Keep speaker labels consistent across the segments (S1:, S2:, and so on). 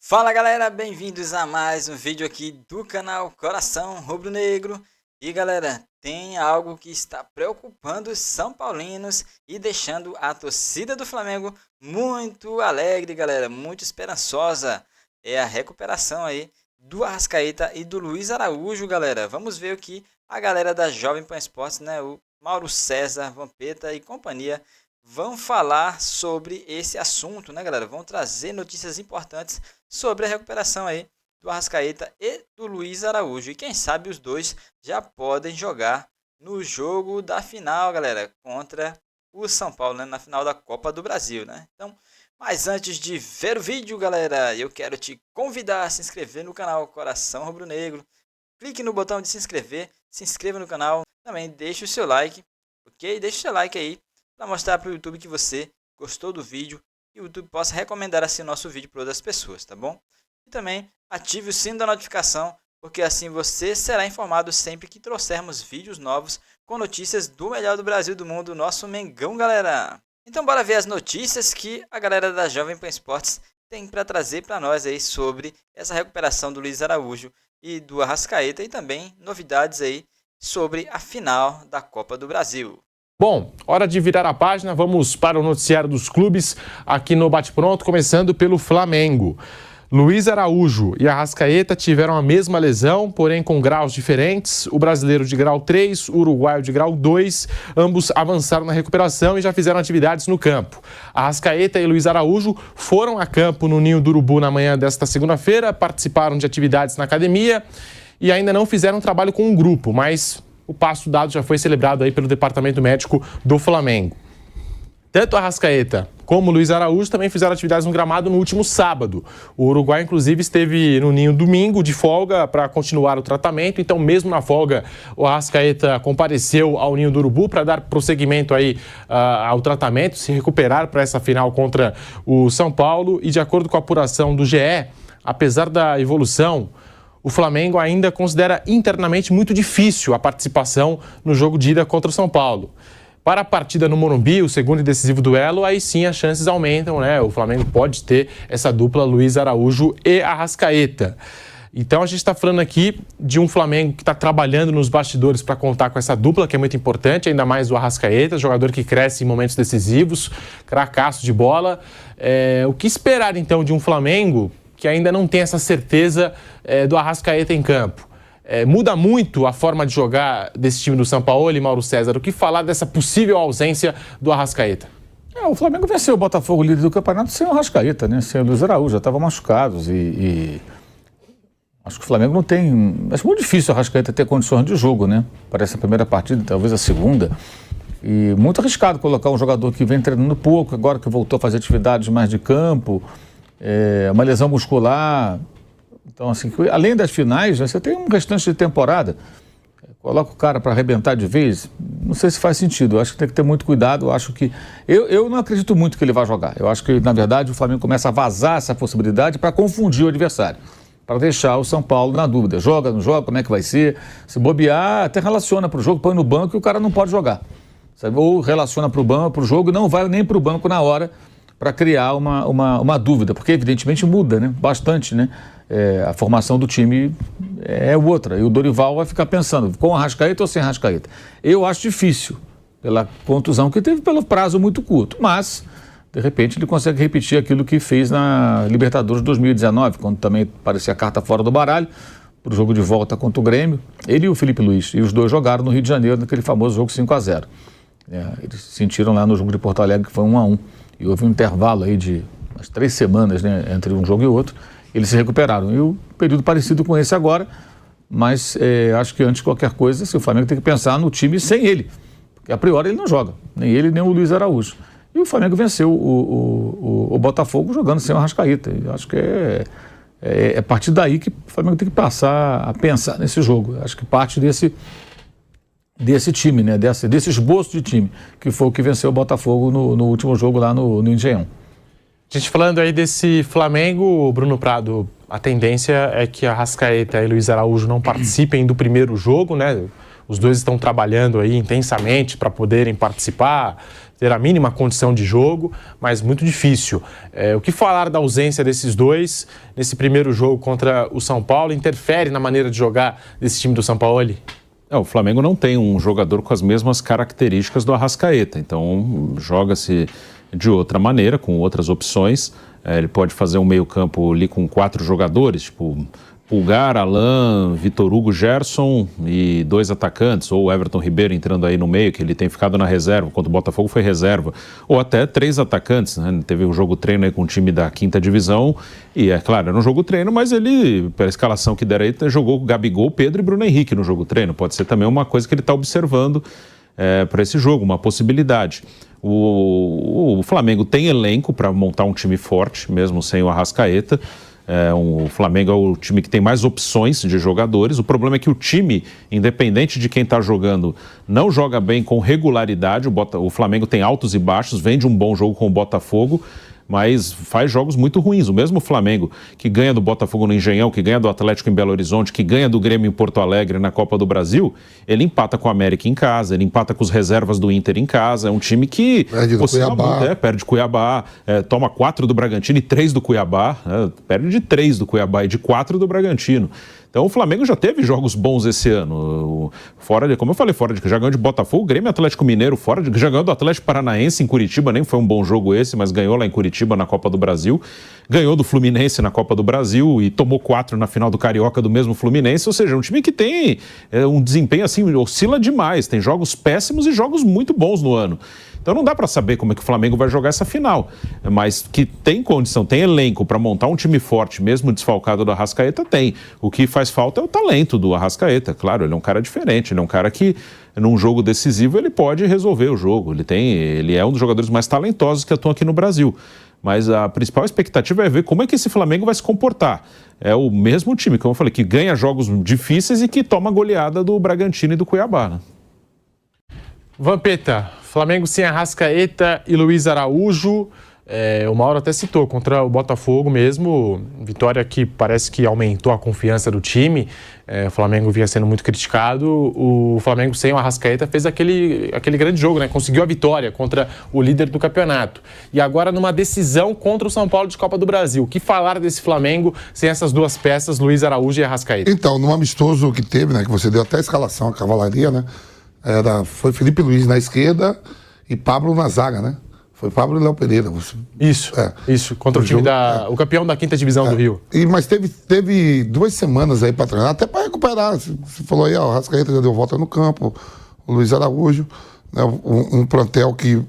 S1: Fala galera, bem-vindos a mais um vídeo aqui do canal Coração Rubro-Negro. E galera, tem algo que está preocupando os São Paulinos e deixando a torcida do Flamengo muito alegre, galera, muito esperançosa. É a recuperação aí do Arrascaeta e do Luiz Araújo, galera. Vamos ver o que a galera da Jovem Pan Esportes, né, o Mauro César, Vampeta e companhia vão falar sobre esse assunto, né, galera? Vão trazer notícias importantes sobre a recuperação aí do Arrascaeta e do Luiz Araújo. E quem sabe os dois já podem jogar no jogo da final, galera, contra o São Paulo, né, na final da Copa do Brasil, né? Então, mas antes de ver o vídeo, galera, eu quero te convidar a se inscrever no canal Coração Rubro-Negro. Clique no botão de se inscreva no canal, também deixe o seu like, ok? Deixe o seu like aí para mostrar para o YouTube que você gostou do vídeo e o YouTube possa recomendar assim o nosso vídeo para outras pessoas, tá bom? E também ative o sino da notificação, porque assim você será informado sempre que trouxermos vídeos novos com notícias do melhor do Brasil e do mundo, nosso Mengão, galera. Então bora ver as notícias que a galera da Jovem Pan Esportes tem para trazer para nós aí sobre essa recuperação do Luiz Araújo e do Arrascaeta e também novidades aí sobre a final da Copa do Brasil.
S2: Bom, hora de virar a página, vamos para o noticiário dos clubes aqui no Bate Pronto, começando pelo Flamengo. Luiz Araújo e Arrascaeta tiveram a mesma lesão, porém com graus diferentes. O brasileiro de grau 3, o uruguaio de grau 2, ambos avançaram na recuperação e já fizeram atividades no campo. Arrascaeta e Luiz Araújo foram a campo no Ninho do Urubu na manhã desta segunda-feira, participaram de atividades na academia e ainda não fizeram trabalho com um grupo, mas o passo dado já foi celebrado aí pelo Departamento Médico do Flamengo. Tanto Arrascaeta como Luiz Araújo também fizeram atividades no gramado no último sábado. O Uruguai, inclusive, esteve no Ninho domingo de folga para continuar o tratamento. Então, mesmo na folga, o Arrascaeta compareceu ao Ninho do Urubu para dar prosseguimento aí ao tratamento, se recuperar para essa final contra o São Paulo. E de acordo com a apuração do GE, apesar da evolução, o Flamengo ainda considera internamente muito difícil a participação no jogo de ida contra o São Paulo. Para a partida no Morumbi, o segundo e decisivo duelo, aí sim as chances aumentam, né? O Flamengo pode ter essa dupla Luiz Araújo e Arrascaeta. Então a gente está falando aqui de um Flamengo que está trabalhando nos bastidores para contar com essa dupla, que é muito importante, ainda mais o Arrascaeta, jogador que cresce em momentos decisivos, cracaço de bola. O que esperar então de um Flamengo que ainda não tem essa certeza do Arrascaeta em campo? Muda muito a forma de jogar desse time do São Paulo e Mauro César. O que falar dessa possível ausência do Arrascaeta?
S3: O Flamengo venceu o Botafogo, líder do campeonato, sem o Arrascaeta, né? Sem o Luiz Araújo, já estavam machucados e acho que o Flamengo não tem... Acho muito difícil o Arrascaeta ter condições de jogo, né? Parece a primeira partida, talvez a segunda. E muito arriscado colocar um jogador que vem treinando pouco, agora que voltou a fazer atividades mais de campo, uma lesão muscular. Então, assim, além das finais, você tem um restante de temporada. Coloca o cara para arrebentar de vez, não sei se faz sentido. Eu acho que tem que ter muito cuidado. Eu não acredito muito que ele vai jogar. Eu acho que, na verdade, o Flamengo começa a vazar essa possibilidade para confundir o adversário, para deixar o São Paulo na dúvida. Joga, não joga, como é que vai ser? Se bobear, até relaciona para o jogo, põe no banco e o cara não pode jogar. Sabe? Ou relaciona para o jogo e não vai nem para o banco na hora para criar uma dúvida, porque evidentemente muda, né? Bastante, né? A formação do time é outra, e o Dorival vai ficar pensando, com Arrascaeta ou sem Arrascaeta? Eu acho difícil, pela contusão que teve, pelo prazo muito curto, mas, de repente, ele consegue repetir aquilo que fez na Libertadores de 2019, quando também parecia a carta fora do baralho, para o jogo de volta contra o Grêmio, ele e o Felipe Luiz, e os dois jogaram no Rio de Janeiro, naquele famoso jogo 5-0. Eles sentiram lá no jogo de Porto Alegre que foi 1-1, e houve um intervalo aí de umas 3 semanas, né, entre um jogo e outro. Eles se recuperaram. E um período parecido com esse agora, mas acho que antes de qualquer coisa, o Flamengo tem que pensar no time sem ele. Porque a priori ele não joga, nem ele nem o Luiz Araújo. E o Flamengo venceu o Botafogo jogando sem o Arrascaeta. Eu acho que é a partir daí que o Flamengo tem que passar a pensar nesse jogo. Acho que parte desse time, né? Desse esboço de time, que foi o que venceu o Botafogo no último jogo lá no Engenhão.
S2: A gente falando aí desse Flamengo, Bruno Prado, a tendência é que Arrascaeta e Luiz Araújo não participem do primeiro jogo, né? Os dois estão trabalhando aí intensamente para poderem participar, ter a mínima condição de jogo, mas muito difícil. O que falar da ausência desses dois nesse primeiro jogo contra o São Paulo? Interfere na maneira de jogar desse time do Sampaoli?
S4: O Flamengo não tem um jogador com as mesmas características do Arrascaeta, então joga-se de outra maneira, com outras opções. Ele pode fazer um meio-campo ali com 4 jogadores, tipo Pulgar, Alan, Vitor Hugo, Gerson e 2 atacantes, ou Everton Ribeiro entrando aí no meio, que ele tem ficado na reserva, enquanto o Botafogo foi reserva, ou até 3 atacantes, né? Teve um jogo treino aí com o time da 5ª divisão, e é claro, era um jogo treino, mas ele, pela escalação que deram aí, jogou Gabigol, Pedro e Bruno Henrique no jogo treino. Pode ser também uma coisa que ele está observando para esse jogo, uma possibilidade. O Flamengo tem elenco para montar um time forte, mesmo sem o Arrascaeta. O Flamengo é o time que tem mais opções de jogadores. O problema é que o time, independente de quem está jogando, não joga bem com regularidade. O Flamengo tem altos e baixos, vem de um bom jogo com o Botafogo, mas faz jogos muito ruins. O mesmo Flamengo que ganha do Botafogo no Engenhão, que ganha do Atlético em Belo Horizonte, que ganha do Grêmio em Porto Alegre na Copa do Brasil, ele empata com o América em casa, ele empata com os reservas do Inter em casa. É um time que
S5: perde do Cuiabá,
S4: perde Cuiabá, toma 4 do Bragantino e 3 do Cuiabá, perde de 3 do Cuiabá e de 4 do Bragantino. Então o Flamengo já teve jogos bons esse ano, como eu falei, fora de que já ganhou de Botafogo, Grêmio, Atlético Mineiro, fora de que já ganhou do Atlético Paranaense em Curitiba, nem foi um bom jogo esse, mas ganhou lá em Curitiba na Copa do Brasil, ganhou do Fluminense na Copa do Brasil e tomou 4 na final do Carioca do mesmo Fluminense, ou seja, um time que tem um desempenho assim, oscila demais, tem jogos péssimos e jogos muito bons no ano. Então não dá para saber como é que o Flamengo vai jogar essa final, mas que tem condição, tem elenco para montar um time forte, mesmo desfalcado do Arrascaeta, tem. O que faz falta é o talento do Arrascaeta, claro, ele é um cara diferente, ele é um cara que num jogo decisivo ele pode resolver o jogo, ele é um dos jogadores mais talentosos que atuam aqui no Brasil. Mas a principal expectativa é ver como é que esse Flamengo vai se comportar. É o mesmo time, como eu falei, que ganha jogos difíceis e que toma goleada do Bragantino e do Cuiabá, né?
S2: Vampeta, Flamengo sem Arrascaeta e Luiz Araújo. O Mauro até citou, contra o Botafogo mesmo, vitória que parece que aumentou a confiança do time. O Flamengo vinha sendo muito criticado. O Flamengo sem o Arrascaeta fez aquele grande jogo, né? Conseguiu a vitória contra o líder do campeonato. E agora numa decisão contra o São Paulo de Copa do Brasil. O que falar desse Flamengo sem essas duas peças, Luiz Araújo e Arrascaeta?
S5: Então, no amistoso que teve, né, que você deu até a escalação, a cavalaria, né? Foi Felipe Luiz na esquerda e Pablo na zaga, né? Foi Pablo e Léo Pereira.
S2: Isso, contra o time o campeão da 5ª divisão do Rio.
S5: Mas teve 2 semanas aí para treinar, até para recuperar. Você falou aí, o Arrascaeta já deu volta no campo, o Luiz Araújo, né, um plantel que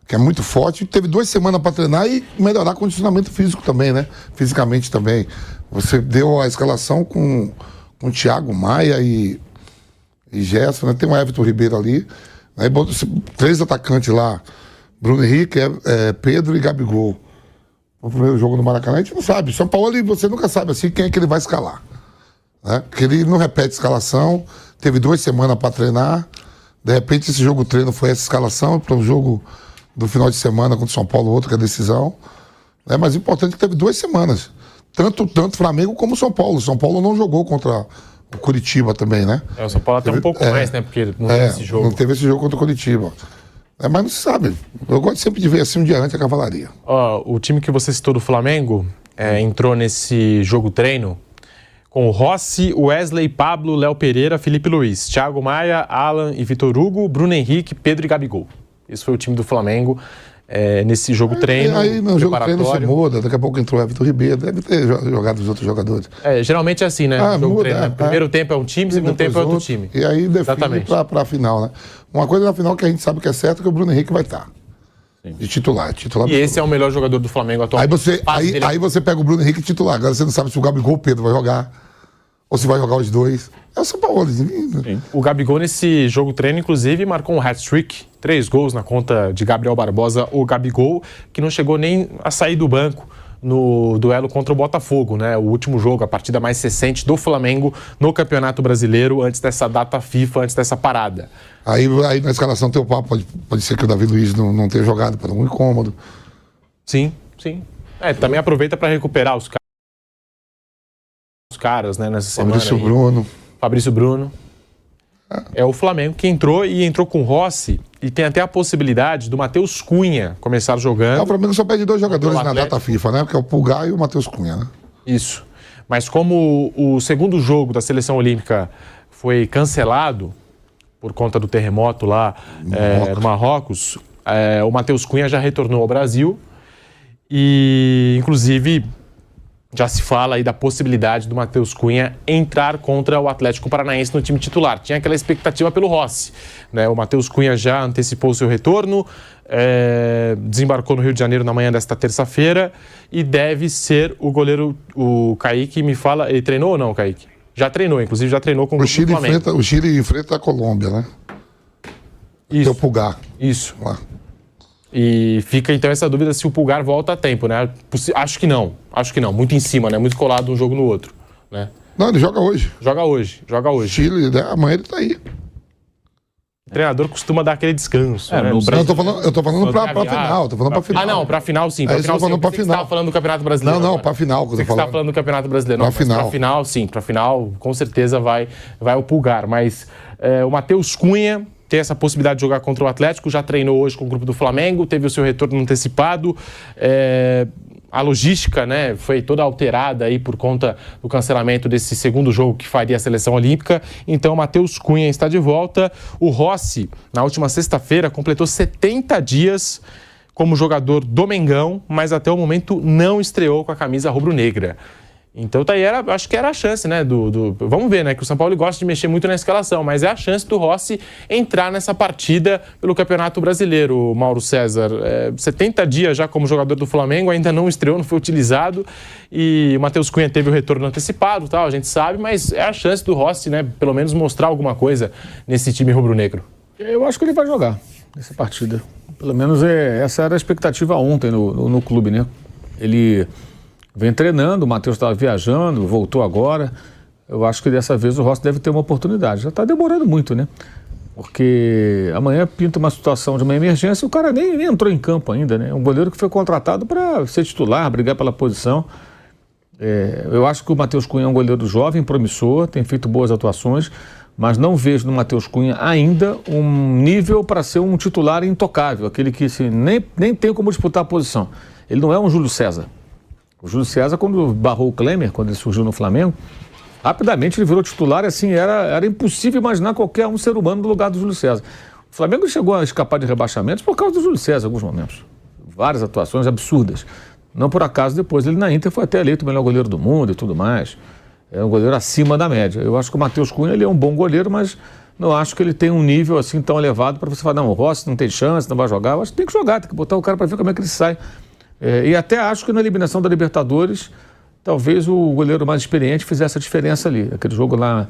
S5: é muito forte. Teve 2 semanas para treinar e melhorar o condicionamento físico também, né? Fisicamente também. Você deu a escalação com Thiago Maia e Gerson, né? Tem o Everton Ribeiro ali. Aí 3 atacantes lá. Bruno Henrique, Pedro e Gabigol. O primeiro jogo no Maracanã, a gente não sabe. São Paulo, você nunca sabe assim quem é que ele vai escalar. Né? Porque ele não repete escalação, teve 2 semanas para treinar. De repente, esse jogo treino foi essa escalação para o jogo do final de semana contra o São Paulo, outro que é a decisão. Mas o importante é que teve 2 semanas. Tanto Flamengo como São Paulo. São Paulo não jogou contra o Curitiba também, né?
S2: O São Paulo até um pouco mais, né? Porque não teve esse jogo.
S5: Não teve esse jogo contra o Curitiba. Mas não se sabe. Eu gosto sempre de ver assim um dia antes a cavalaria.
S2: O time que você citou do Flamengo entrou nesse jogo treino com o Rossi, Wesley, Pablo, Léo Pereira, Felipe Luiz, Thiago Maia, Alan e Vitor Hugo, Bruno Henrique, Pedro e Gabigol. Esse foi o time do Flamengo nesse jogo treino.
S5: Aí no jogo treino você muda, daqui a pouco entrou o Everton Ribeiro, deve ter jogado os outros jogadores.
S2: Geralmente é assim, né? Jogo treino, né? Primeiro tempo é um time, segundo tempo é outro time.
S5: E aí define para a final, né? Uma coisa na final que a gente sabe que é certo é que o Bruno Henrique vai estar. De titular.
S2: E esse é o melhor jogador do Flamengo atualmente.
S5: Aí você pega o Bruno Henrique titular. Agora você não sabe se o Gabigol ou o Pedro vai jogar. Ou se vai jogar os dois. É o São Paulo.
S2: O Gabigol nesse jogo treino, inclusive, marcou um hat-trick. 3 gols na conta de Gabriel Barbosa, o Gabigol, que não chegou nem a sair do banco no duelo contra o Botafogo, né? O último jogo, a partida mais recente do Flamengo no Campeonato Brasileiro, antes dessa data FIFA, antes dessa parada.
S5: Aí na escalação teu papo pode ser que o Davi Luiz não tenha jogado por algum incômodo.
S2: Sim. Também aproveita para recuperar os caras, né, nessa semana.
S5: Fabrício Bruno.
S2: É o Flamengo que entrou com o Rossi e tem até a possibilidade do Matheus Cunha começar jogando.
S5: O Flamengo só pede 2 jogadores na data FIFA, né? Que é o Pulgar e o Matheus Cunha, né?
S2: Isso. Mas como o segundo jogo da Seleção Olímpica foi cancelado por conta do terremoto lá no Marrocos, o Matheus Cunha já retornou ao Brasil e, inclusive, já se fala aí da possibilidade do Matheus Cunha entrar contra o Atlético Paranaense no time titular. Tinha aquela expectativa pelo Rossi, né? O Matheus Cunha já antecipou seu retorno, desembarcou no Rio de Janeiro na manhã desta terça-feira e deve ser o goleiro, o Kaique me fala, ele treinou ou não, Kaique? Já treinou, inclusive já treinou com o Flamengo.
S5: O Chile enfrenta a Colômbia, né?
S2: Isso.
S5: Tem o Pulgar.
S2: Isso.
S5: Lá.
S2: E fica então essa dúvida se o Pulgar volta a tempo, né? Acho que não, muito em cima, né? Muito colado um jogo no outro, né?
S5: Não, ele joga hoje.
S2: Joga hoje.
S5: Chile, né? Amanhã ele tá aí.
S2: O treinador costuma dar aquele descanso. Né?
S5: No Brasil... Eu tô falando pra final. Tô falando pra final.
S2: Ah, não, pra final sim. Pra final, sim.
S5: Pra final.
S2: Você tava falando do Campeonato Brasileiro.
S5: Não, pra final.
S2: Você tava falando do Campeonato Brasileiro.
S5: Pra final.
S2: Pra final, sim. Pra final, com certeza vai o Pulgar. Mas o Matheus Cunha tem essa possibilidade de jogar contra o Atlético, já treinou hoje com o grupo do Flamengo, teve o seu retorno antecipado. A logística, né, foi toda alterada aí por conta do cancelamento desse segundo jogo que faria a Seleção Olímpica. Então, o Matheus Cunha está de volta. O Rossi, na última sexta-feira, completou 70 dias como jogador do Mengão, mas até o momento não estreou com a camisa rubro-negra. Então, tá aí, acho que era a chance, né? Vamos ver, né? Que o São Paulo gosta de mexer muito na escalação, mas é a chance do Rossi entrar nessa partida pelo Campeonato Brasileiro, Mauro César. 70 dias já como jogador do Flamengo, ainda não estreou, não foi utilizado. E o Matheus Cunha teve o retorno antecipado, tal, a gente sabe, mas é a chance do Rossi, né? Pelo menos mostrar alguma coisa nesse time rubro-negro.
S3: Eu acho que ele vai jogar nessa partida. Pelo menos essa era a expectativa ontem no clube, né? Ele vem treinando, o Matheus estava viajando, voltou agora. Eu acho que dessa vez o Rossi deve ter uma oportunidade. Já está demorando muito, né? Porque amanhã pinta uma situação de uma emergência e o cara nem entrou em campo ainda, né? Um goleiro que foi contratado para ser titular, brigar pela posição. Eu acho que o Matheus Cunha é um goleiro jovem, promissor, tem feito boas atuações, mas não vejo no Matheus Cunha ainda um nível para ser um titular intocável, aquele que assim, nem tem como disputar a posição. Ele não é um Júlio César. O Júlio César, quando barrou o Klemer, quando ele surgiu no Flamengo, rapidamente ele virou titular e assim, era impossível imaginar qualquer um ser humano no lugar do Júlio César. O Flamengo chegou a escapar de rebaixamentos por causa do Júlio César em alguns momentos. Várias atuações absurdas. Não por acaso, depois ele na Inter foi até eleito o melhor goleiro do mundo e tudo mais. É um goleiro acima da média. Eu acho que o Matheus Cunha ele é um bom goleiro, mas não acho que ele tem um nível assim tão elevado para você falar, não, o Rossi não tem chance, não vai jogar. Eu acho que tem que jogar, tem que botar o cara para ver como é que ele sai. E até acho que na eliminação da Libertadores, talvez o goleiro mais experiente fizesse a diferença ali. Aquele jogo lá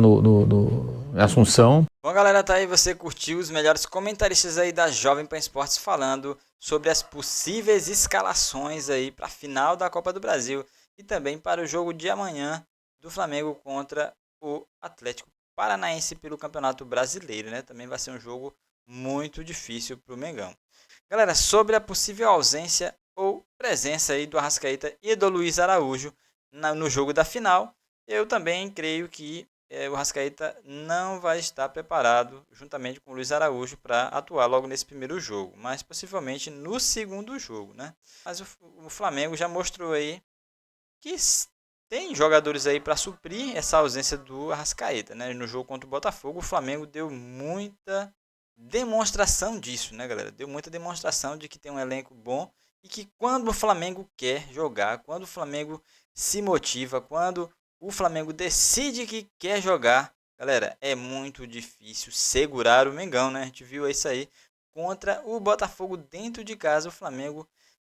S3: no Assunção.
S1: Bom, galera, tá aí. Você curtiu os melhores comentaristas aí da Jovem Pan Esportes falando sobre as possíveis escalações aí para a final da Copa do Brasil e também para o jogo de amanhã do Flamengo contra o Atlético Paranaense pelo Campeonato Brasileiro, né? Também vai ser um jogo muito difícil para o Mengão. Galera, sobre a possível ausência ou presença aí do Arrascaeta e do Luiz Araújo no jogo da final, eu também creio que o Arrascaeta não vai estar preparado juntamente com o Luiz Araújo para atuar logo nesse primeiro jogo, mas possivelmente no segundo jogo, né? Mas o Flamengo já mostrou aí que tem jogadores aí para suprir essa ausência do Arrascaeta, né? No jogo contra o Botafogo, o Flamengo deu muita demonstração disso, né, galera? Deu muita demonstração de que tem um elenco bom e que quando o Flamengo quer jogar, quando o Flamengo se motiva, quando o Flamengo decide que quer jogar, galera, é muito difícil segurar o Mengão, né? A gente viu isso aí contra o Botafogo dentro de casa. O Flamengo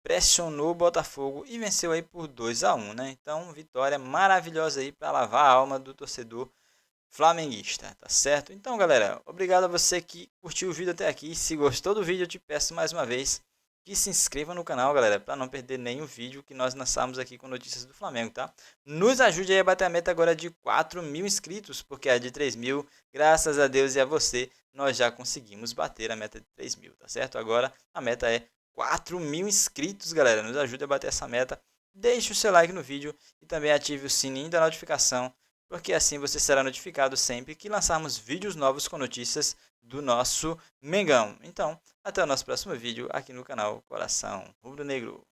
S1: pressionou o Botafogo e venceu aí por 2-1, né? Então, vitória maravilhosa aí para lavar a alma do torcedor flamenguista, tá certo? Então, galera, obrigado a você que curtiu o vídeo até aqui. Se gostou do vídeo, eu te peço mais uma vez que se inscreva no canal, galera, para não perder nenhum vídeo que nós lançamos aqui com notícias do Flamengo, tá? Nos ajude aí a bater a meta agora de 4.000 inscritos, porque a de 3.000, graças a Deus e a você, nós já conseguimos bater a meta de 3.000, tá certo? Agora a meta é 4.000 inscritos, galera. Nos ajude a bater essa meta. Deixe o seu like no vídeo e também ative o sininho da notificação porque assim você será notificado sempre que lançarmos vídeos novos com notícias do nosso Mengão. Então, até o nosso próximo vídeo aqui no canal Coração Rubro Negro.